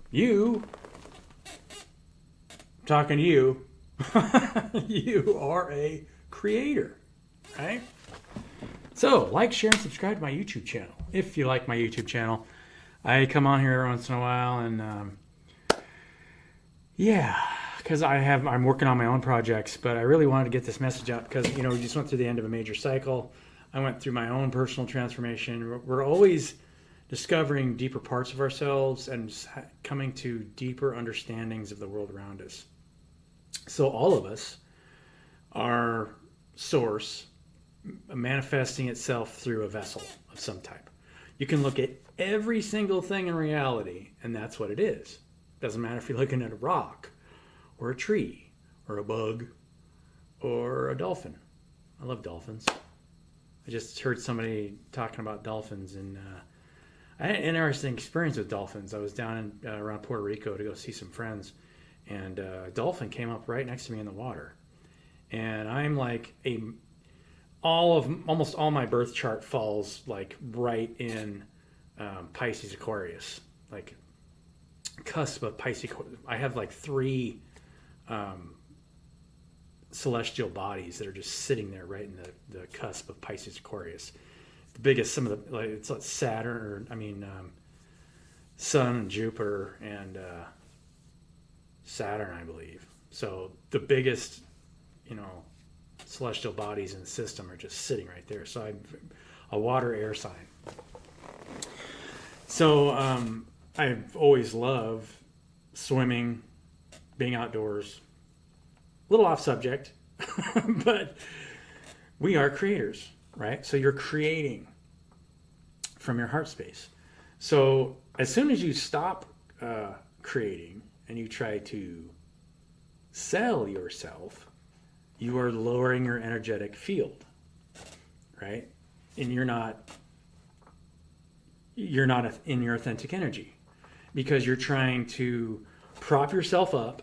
You, talking to you, you are a creator, right? So, like, share, and subscribe to my YouTube channel. If you like my YouTube channel, I come on here once in a while, and yeah, because I'm working on my own projects, but I really wanted to get this message out because we just went through the end of a major cycle. I went through my own personal transformation. We're always discovering deeper parts of ourselves and coming to deeper understandings of the world around us. So all of us are source manifesting itself through a vessel of some type. You can look at every single thing in reality, and that's what it is. Doesn't matter if you're looking at a rock or a tree or a bug or a dolphin. I love dolphins. I just heard somebody talking about dolphins, and I had an interesting experience with dolphins. I was down in, around Puerto Rico to go see some friends, and a dolphin came up right next to me in the water. And I'm like almost all my birth chart falls like right in Pisces Aquarius, like cusp of Pisces. I have like three celestial bodies that are just sitting there right in the cusp of Pisces Aquarius. The biggest, some of the, like, it's like Saturn, Sun and Jupiter and Saturn, I believe. So the biggest, celestial bodies in the system are just sitting right there. So I'm a water air sign. So I've always loved swimming, being outdoors. A little off subject, but we are creators, right? So you're creating from your heart space. So as soon as you stop creating and you try to sell yourself, you are lowering your energetic field, right? And you're not in your authentic energy because you're trying to prop yourself up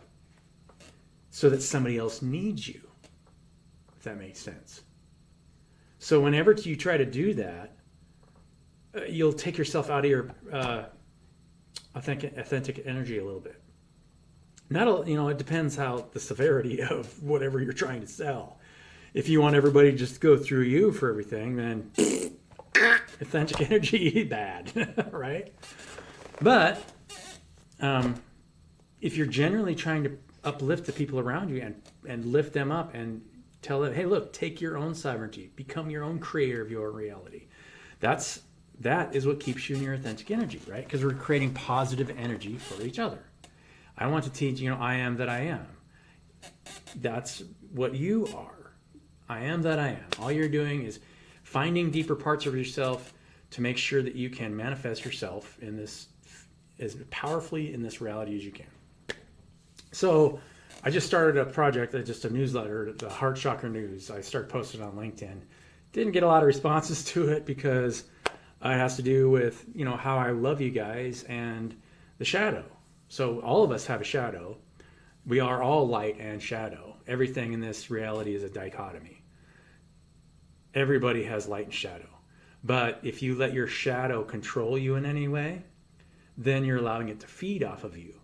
so that somebody else needs you, if that makes sense. So whenever you try to do that, you'll take yourself out of your authentic energy a little bit. It depends how the severity of whatever you're trying to sell. If you want everybody to just go through you for everything, then authentic energy, bad, right? But if you're generally trying to uplift the people around you and lift them up and tell them, hey, look, take your own sovereignty, become your own creator of your reality. That is what keeps you in your authentic energy, right? Because we're creating positive energy for each other. I want to teach, I am that I am. That's what you are. I am that I am. All you're doing is finding deeper parts of yourself to make sure that you can manifest yourself in this as powerfully in this reality as you can. So I just started a project, just a newsletter, the Heart Chakra News. I started posting it on LinkedIn. Didn't get a lot of responses to it because it has to do with, how I love you guys and the shadow. So all of us have a shadow. We are all light and shadow. Everything in this reality is a dichotomy. Everybody has light and shadow. But if you let your shadow control you in any way, then you're allowing it to feed off of you.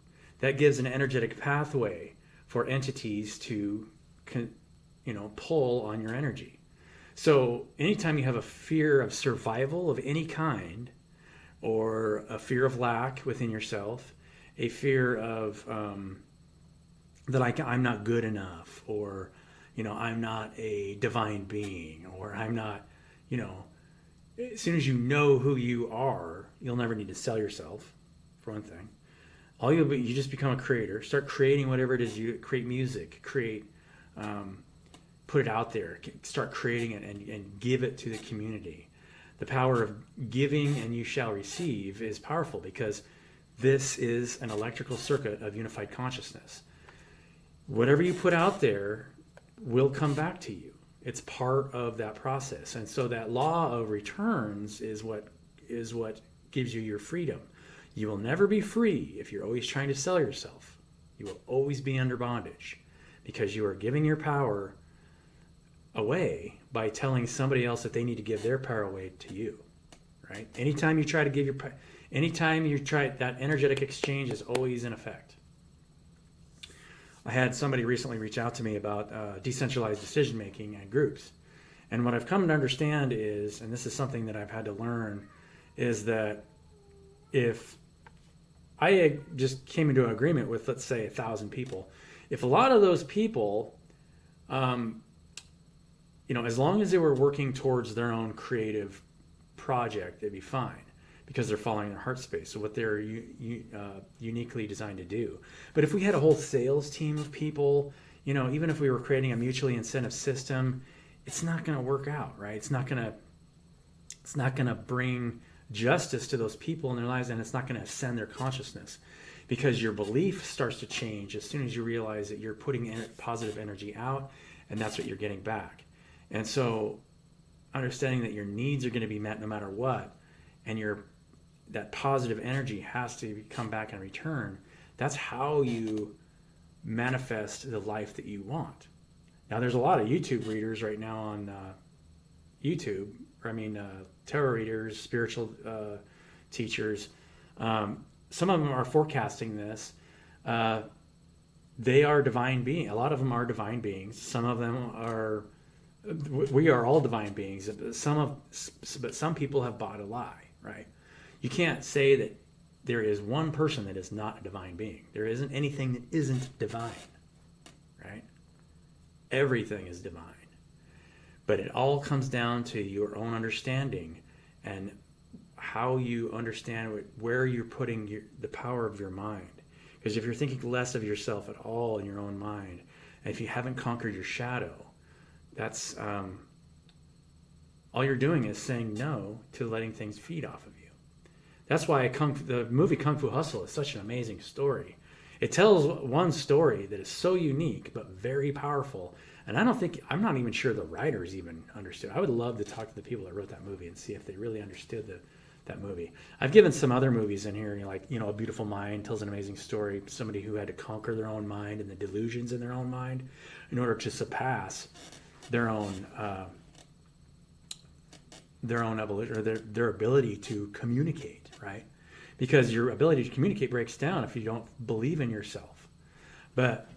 That gives an energetic pathway for entities to, pull on your energy. So anytime you have a fear of survival of any kind, or a fear of lack within yourself, a fear of that I'm not good enough, or I'm not a divine being, or I'm not, as soon as you know who you are, you'll never need to sell yourself, for one thing. You just become a creator. Start creating whatever it is you create. Music, put it out there. Start creating it and give it to the community. The power of giving and you shall receive is powerful because this is an electrical circuit of unified consciousness. Whatever you put out there will come back to you. It's part of that process. And so that law of returns is what gives you your freedom. You will never be free if you're always trying to sell yourself. You will always be under bondage because you are giving your power away by telling somebody else that they need to give their power away to you, right? Anytime you try to give Anytime you try, that energetic exchange is always in effect. I had somebody recently reach out to me about decentralized decision making and groups. And what I've come to understand is, and this is something that I've had to learn, is that if I just came into an agreement with, let's say, 1,000 people, if a lot of those people, as long as they were working towards their own creative project, they'd be fine because they're following their heart space, so what they're uniquely designed to do. But if we had a whole sales team of people, even if we were creating a mutually incentive system, it's not going to work out, right? It's not going to bring justice to those people in their lives, and it's not going to ascend their consciousness, because your belief starts to change as soon as you realize that you're putting positive energy out, and that's what you're getting back. And so understanding that your needs are going to be met no matter what, and that positive energy has to come back in return, that's how you manifest the life that you want. Now, there's a lot of YouTube readers right now on YouTube, tarot readers, spiritual teachers. Some of them are forecasting this. They are divine beings. A lot of them are divine beings. Some of them are, we are all divine beings. But some people have bought a lie, right? You can't say that there is one person that is not a divine being. There isn't anything that isn't divine, right? Everything is divine. But it all comes down to your own understanding and how you understand where you're putting the power of your mind. Because if you're thinking less of yourself at all in your own mind, and if you haven't conquered your shadow, that's all you're doing is saying no to letting things feed off of you. That's why the movie Kung Fu Hustle is such an amazing story. It tells one story that is so unique but very powerful. And I'm not even sure the writers even understood. I would love to talk to the people that wrote that movie and see if they really understood that movie. I've given some other movies in here, A Beautiful Mind tells an amazing story. Somebody who had to conquer their own mind and the delusions in their own mind in order to surpass their own evolution, or their ability to communicate, right? Because your ability to communicate breaks down if you don't believe in yourself. But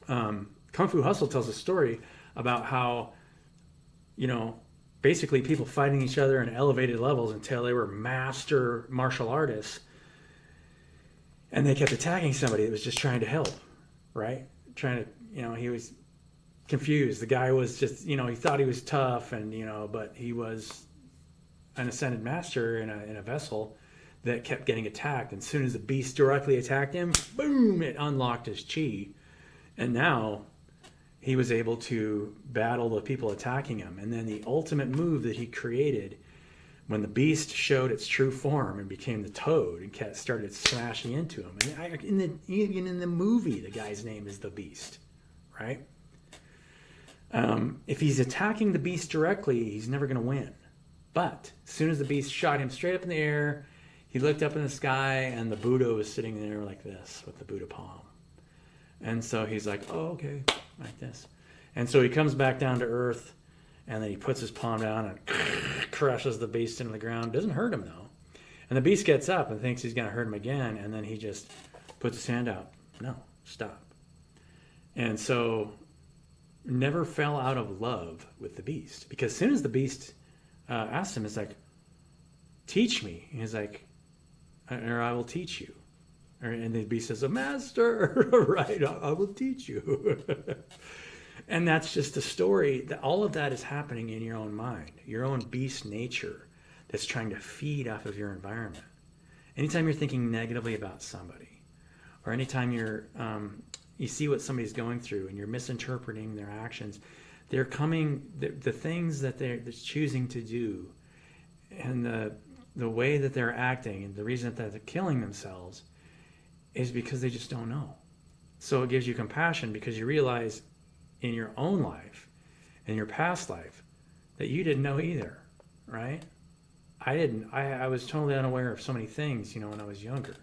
Kung Fu Hustle tells a story about how, basically people fighting each other in elevated levels until they were master martial artists, and they kept attacking somebody that was just trying to help, right? He was confused. The guy was just, he thought he was tough, and but he was an ascended master in a vessel that kept getting attacked. And as soon as the beast directly attacked him, boom, it unlocked his chi, and now he was able to battle the people attacking him. And then the ultimate move that he created, when the beast showed its true form and became the toad and started smashing into him. And even in the movie, the guy's name is the Beast, right? If he's attacking the beast directly, he's never going to win. But as soon as the beast shot him straight up in the air, he looked up in the sky, and the Buddha was sitting there like this with the Buddha palm. And so he's like, oh, okay, like this. And so he comes back down to earth, and then he puts his palm down and crushes the beast into the ground. Doesn't hurt him, though. And the beast gets up and thinks he's going to hurt him again, and then he just puts his hand out. No, stop. And so never fell out of love with the beast. Because as soon as the beast asked him, it's like, teach me. And he's like, or I will teach you. And the beast says, a master, right, I will teach you. And that's just the story. That all of that is happening in your own mind, your own beast nature that's trying to feed off of your environment. Anytime you're thinking negatively about somebody, or anytime you see what somebody's going through and you're misinterpreting their actions, they're coming, the things that they're choosing to do, and the way that they're acting, and the reason that they're killing themselves is because they just don't know. So it gives you compassion, because you realize in your own life, in your past life, that you didn't know either, right? I was totally unaware of so many things, when I was younger.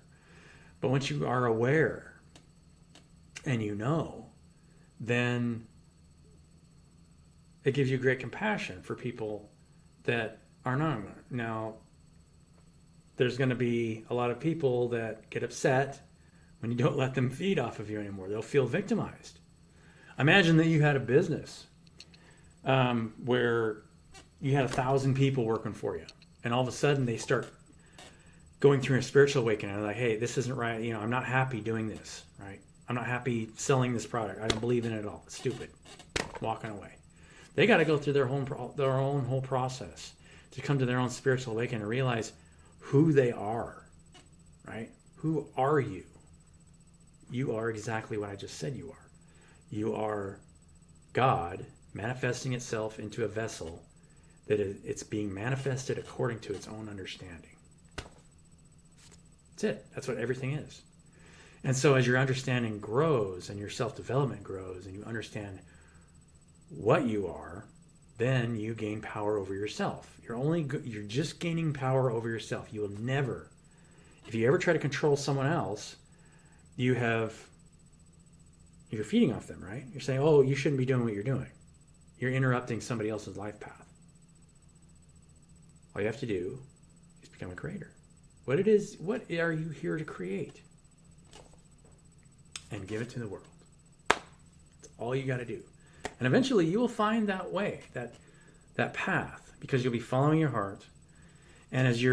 But once you are aware and then it gives you great compassion for people that are not. Now, there's going to be a lot of people that get upset when you don't let them feed off of you anymore. They'll feel victimized. Imagine that you had a business where you had 1,000 people working for you, and all of a sudden they start going through a spiritual awakening. They're like, hey, this isn't right. You know, I'm not happy doing this, right? I'm not happy selling this product. I don't believe in it at all. It's stupid. Walking away. They got to go through their own whole process to come to their own spiritual awakening and realize who they are, right? Who are you? You are exactly what I just said you are. You are God manifesting itself into a vessel that it's being manifested according to its own understanding. That's it. That's what everything is. And so as your understanding grows and your self-development grows and you understand what you are, then you gain power over yourself. You're just gaining power over yourself. You will never, if you ever try to control someone else, you're feeding off them, right? You're saying, oh, you shouldn't be doing what you're doing. You're interrupting somebody else's life path. All you have to do is become a creator. What are you here to create? And give it to the world. That's all you got to do. And eventually you will find that way, that path, because you'll be following your heart. And as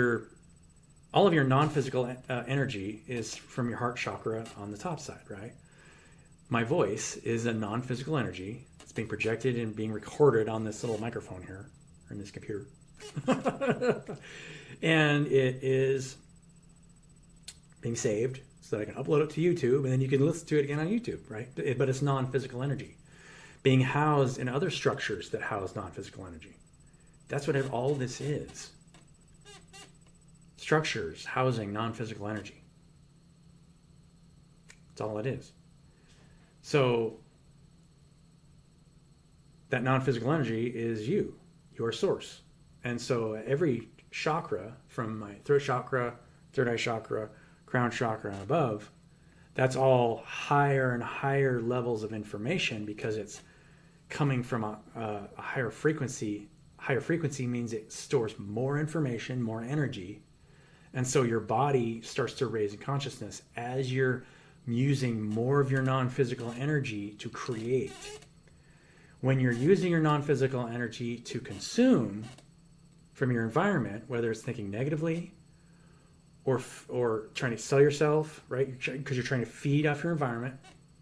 all of your non-physical energy is from your heart chakra on the top side, right? My voice is a non-physical energy. It's being projected and being recorded on this little microphone here, or in this computer. And it is being saved so that I can upload it to YouTube, and then you can listen to it again on YouTube, right? But it's non-physical energy being housed in other structures that house non-physical energy. That's what all this is. Structures housing non-physical energy. That's all it is. So that non-physical energy is your source. And so every chakra, from my throat chakra, third eye chakra, crown chakra, and above, that's all higher and higher levels of information because it's coming from a higher frequency. Higher frequency means it stores more information, more energy. And so your body starts to raise in consciousness as you're using more of your non-physical energy to create. When you're using your non-physical energy to consume from your environment, whether it's thinking negatively or trying to sell yourself, right? Because you're trying to feed off your environment,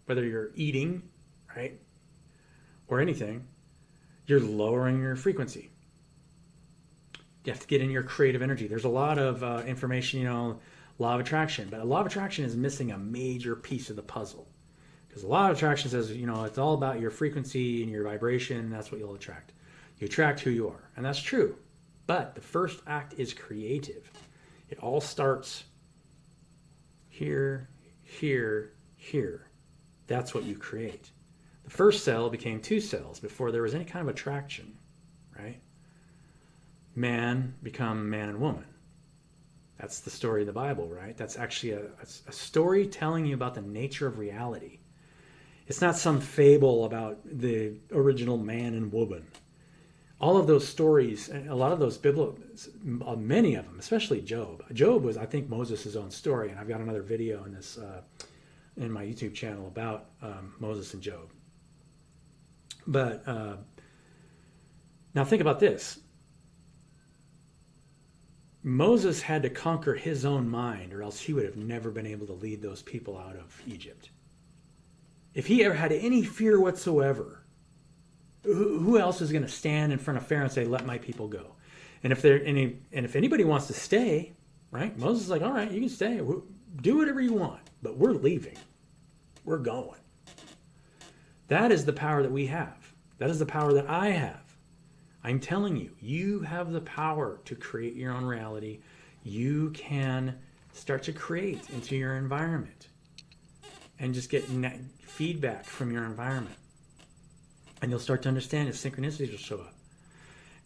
whether you're eating, right? Or anything, you're lowering your frequency. You have to get in your creative energy. There's a lot of information, law of attraction, but a law of attraction is missing a major piece of the puzzle. Because a law of attraction says, it's all about your frequency and your vibration, and that's what you'll attract. You attract who you are, and that's true. But the first act is creative. It all starts here, here, here. That's what you create. The first cell became 2 cells before there was any kind of attraction, right? Man become man and woman. That's the story of the Bible, right? That's actually a story telling you about the nature of reality. It's not some fable about the original man and woman. All of those stories, a lot of those biblical, many of them, especially Job. Job was, I think, Moses' own story, and I've got another video in this in my YouTube channel about Moses and Job. But now think about this. Moses had to conquer his own mind, or else he would have never been able to lead those people out of Egypt. If he ever had any fear whatsoever, who else is going to stand in front of Pharaoh and say, "Let my people go"? And if if anybody wants to stay, right? Moses is like, "All right, you can stay. Do whatever you want, but we're leaving. We're going." That is the power that we have. That is the power that I have. I'm telling you, you have the power to create your own reality. You can start to create into your environment and just get feedback from your environment. And you'll start to understand if synchronicities will show up.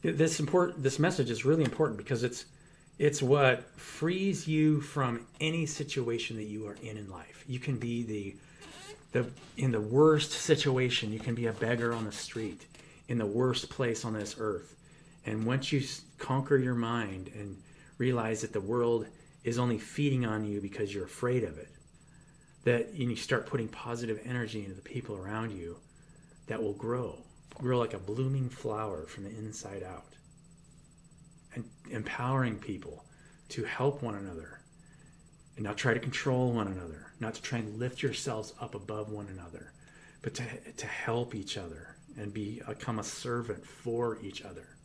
This message is really important because it's what frees you from any situation that you are in life. You can be in the worst situation. You can be a beggar on the street, in the worst place on this earth. And once you conquer your mind and realize that the world is only feeding on you because you're afraid of it. That you start putting positive energy into the people around you, that will grow like a blooming flower from the inside out. And empowering people to help one another and not try to control one another, not to try and lift yourselves up above one another, but to help each other and become a servant for each other.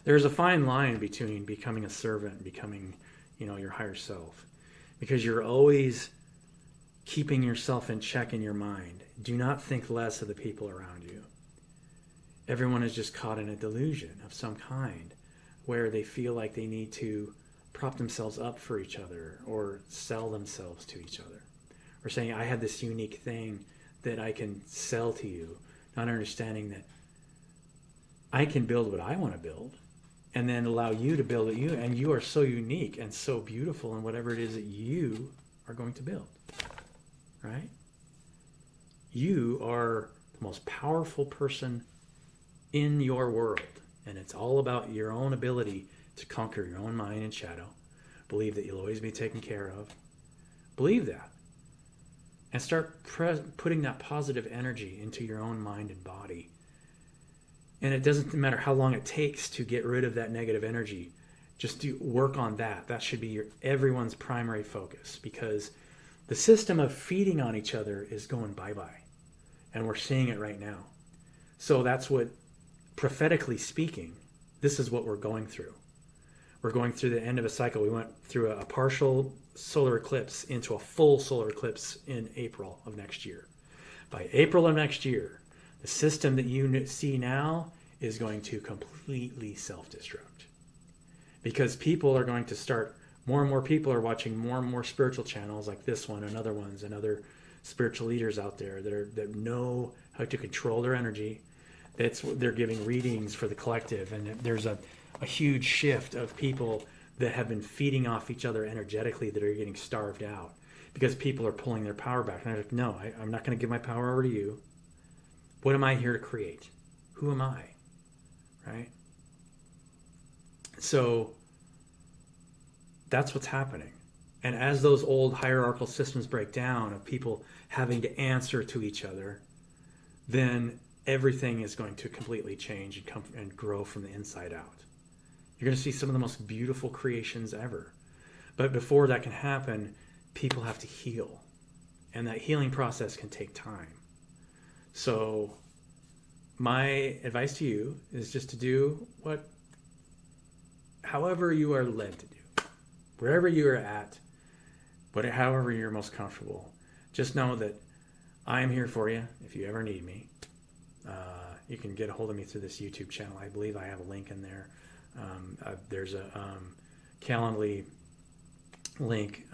There's a fine line between becoming a servant and becoming, your higher self, because you're always keeping yourself in check in your mind. Do not think less of the people around you. Everyone is just caught in a delusion of some kind where they feel like they need to prop themselves up for each other or sell themselves to each other, or saying, I have this unique thing that I can sell to you, not understanding that I can build what I want to build and then allow you to build it. And you are so unique and so beautiful in whatever it is that you are going to build, right? You are the most powerful person in your world, and it's all about your own ability to conquer your own mind and shadow. Believe that you'll always be taken care of. Believe that. And start putting that positive energy into your own mind and body. And it doesn't matter how long it takes to get rid of that negative energy. Just do work on that. That should be everyone's primary focus, because the system of feeding on each other is going bye-bye. And we're seeing it right now. So that's what, prophetically speaking, this is what we're going through. We're going through the end of a cycle. We went through a partial solar eclipse into a full solar eclipse in April of next year. By April of next year, the system that you see now is going to completely self-destruct. Because people are going to start, more and more people are watching more and more spiritual channels like this one and other ones and other spiritual leaders out there that know how to control their energy. They're giving readings for the collective, and there's a huge shift of people that have been feeding off each other energetically that are getting starved out because people are pulling their power back. And they're like, no, I'm not going to give my power over to you. What am I here to create? Who am I? Right? So that's what's happening. And as those old hierarchical systems break down of people having to answer to each other, then everything is going to completely change and grow from the inside out. You're going to see some of the most beautiful creations ever. But before that can happen, people have to heal. And that healing process can take time. So my advice to you is just to do however you are led to do. Wherever you are at, however you're most comfortable. Just know that I am here for you if you ever need me. You can get a hold of me through this YouTube channel. I believe I have a link in there. There's a Calendly link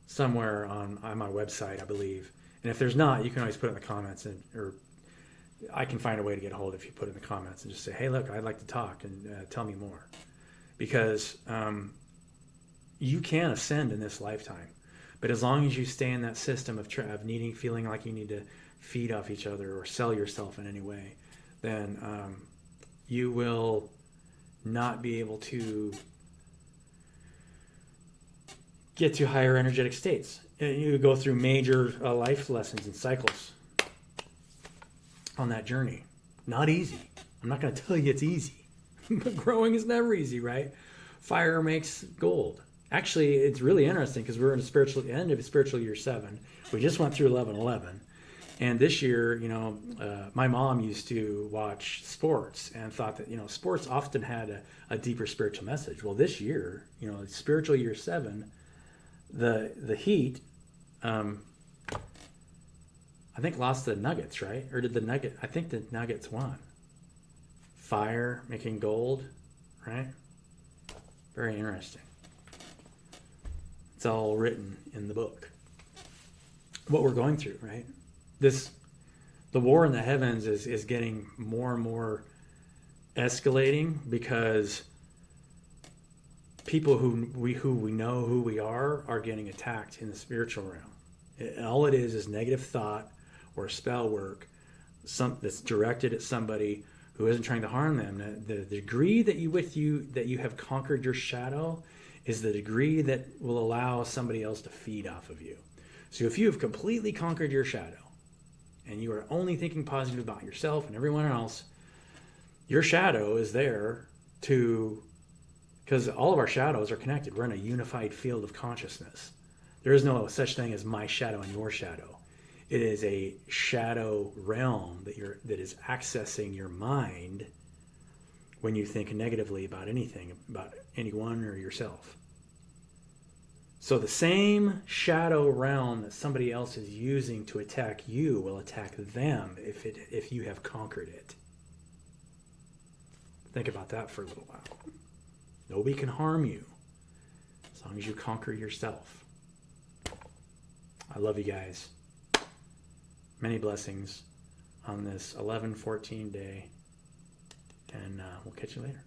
somewhere on my website, I believe. And if there's not, you can always put it in the comments, or I can find a way to get a hold if you put it in the comments and just say, hey, look, I'd like to talk and tell me more. Because you can ascend in this lifetime. But as long as you stay in that system of feeling like you need to feed off each other or sell yourself in any way, then you will not be able to get to higher energetic states. You go through major life lessons and cycles on that journey. Not easy. I'm not going to tell you it's easy. But growing is never easy, right? Fire makes gold. Actually, it's really interesting because we're in the end of spiritual year 7. We just went through 11/11. And this year, my mom used to watch sports and thought that, sports often had a deeper spiritual message. Well, this year, spiritual year 7, the Heat, I think lost the Nuggets, right? Or did I think the Nuggets won. Fire making gold, right? Very interesting. It's all written in the book. What we're going through, right? The war in the heavens is getting more and more escalating because people who we know who we are getting attacked in the spiritual realm. And all it is negative thought or spell work, that's directed at somebody who isn't trying to harm them. The degree that you have conquered your shadow is the degree that will allow somebody else to feed off of you. So if you have completely conquered your shadow and you are only thinking positive about yourself and everyone else, your shadow is there to, because all of our shadows are connected. We're in a unified field of consciousness. There is no such thing as my shadow and your shadow. It is a shadow realm that is accessing your mind when you think negatively about anything, about anyone or yourself. So the same shadow realm that somebody else is using to attack you will attack them if you have conquered it. Think about that for a little while. Nobody can harm you as long as you conquer yourself. I love you guys. Many blessings on this 11/14 day, and we'll catch you later.